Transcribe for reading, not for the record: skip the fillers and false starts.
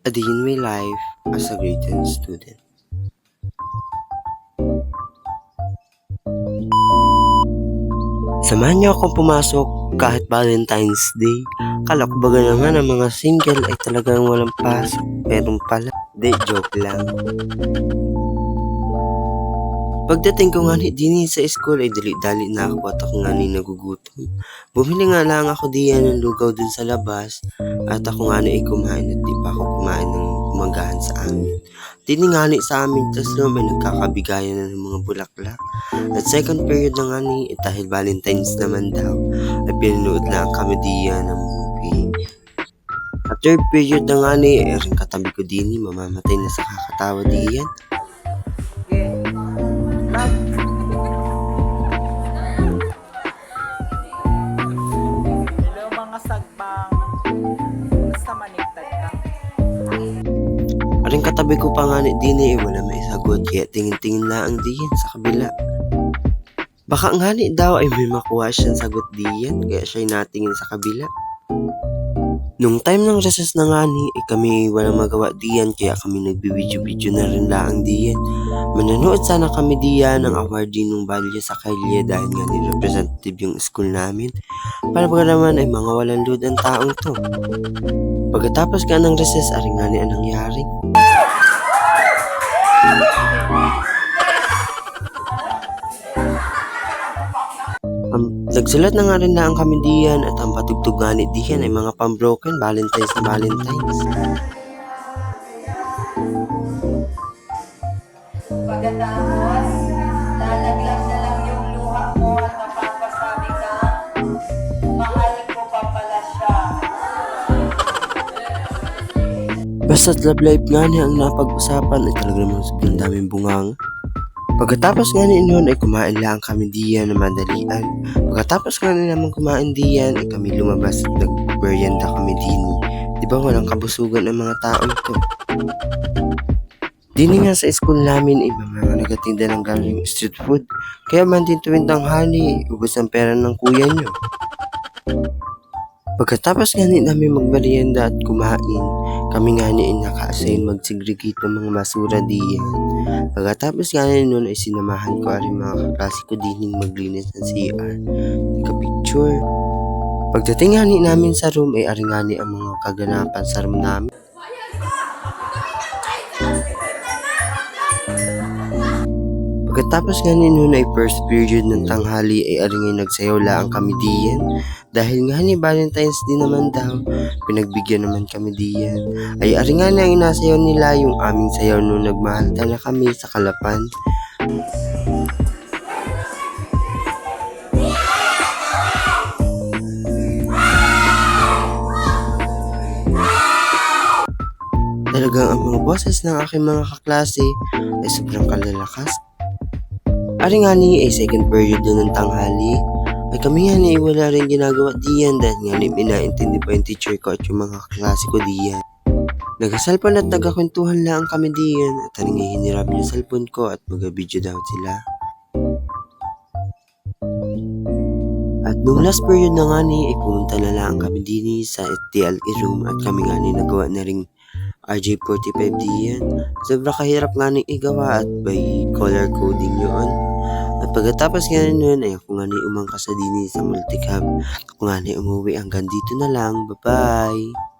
A day in my life as a grade 10 student. Samahan niyo akong pumasok kahit Valentine's Day. Kala ko baga naman ang mga single ay talagang walang pasok. Pero pala, joke lang. Pagdating ko nga din sa school ay dali-dali na ako at ako nga nagugutom. Bumili nga lang ako diyan ng lugaw dun sa labas at ako nga ay kumain at di pa ako kumain ng umagahan sa amin. Tiningani sa amin classroom ay nagkakabigayan na ng mga bulaklak. At second period na nga dahil Valentine's naman daw ay pinanood lang kami diyan ng movie. At third period na nga rin katabi ko din mamamatay na sa kakatawa diyan. Hello mga sagbang, basta manigtad ka. Aring katabi ko pa nga din wala may sagot kaya tingin-tingin lang diyan sa kabila. Baka nga daw ay may makuha siyang sagot diyan kaya siya'y natingin sa kabila. Nung time ng recess na nga kami walang magawa diyan kaya kami nagbibidyo-video na rin lang diyan. Mananood sana kami diyan ng awardee ng Balya sa Kalye dahil nga representative yung school namin. Para ba naman ay mga walang load ang taong to. Pagkatapos ka ng recess, aring nga ang nangyari. Nagsulat na nga rin lang kami diyan at ang patugtog nga diyan ay mga pang-broken Valentine's na Valentine's. Pagkatapos, lalaglag na lang yung luha mo at mapapasabi ka, mahal ko pa pala siya. Basta't love life nga ang napag-usapan ay talaga naman sobrang daming bungang. Pagkatapos nga noon ay kumain lang kami diyan na madalian. Pagkatapos nga naman kumain diyan ay kami lumabas at nag-merienda kami din. Di ba walang kabusugan ang mga tao ito? Dini nga sa school namin ay mga nagatinda ng galing street food. Kaya man din tuwing tanghali, ubos ang pera ng kuya nyo. Pagkatapos nga namin magmerienda at kumain, kami nga naka-assign mag-segregate ng mga basura diyan. Pagkatapos nga noon ay sinamahan ko rin mga kaklase ko din maglinis ng CR. Nagka-picture. Pagdating nga namin sa room ay aringani ang mga kaganapan sa room namin. Pagkatapos nga noon ay first period ng tanghali ay aringay nagsayaw lang kami diyan. Dahil nga Valentine's din naman daw, pinagbigyan naman kami diyan. Ay aringay na ang inasayaw nila yung aming sayaw nung nagmahalta na kami sa Kalapan. Talagang ang mga boses ng aking mga kaklase ay sobrang kalalakas. Aringani ay second period na ng tanghali ay kami nga wala rin ginagawa diyan dahil nga inaintindi pa yung teacher ko at yung mga kaklase ko diyan. Nagasalpon at nagkakwentuhan lang kami diyan at aring hinirap yung cellphone ko at mag-video daw sila. At nung last period na nga ay pumunta na lang kami din sa TLE room at kami nga nagawa na ring RJ45 diyan. Sobrang kahirap nga igawa at by color coding yun. At pagkatapos nga nun ay ako nga umangkas sa sa multicam. Ako nga umuwi hanggang dito na lang. Bye-bye!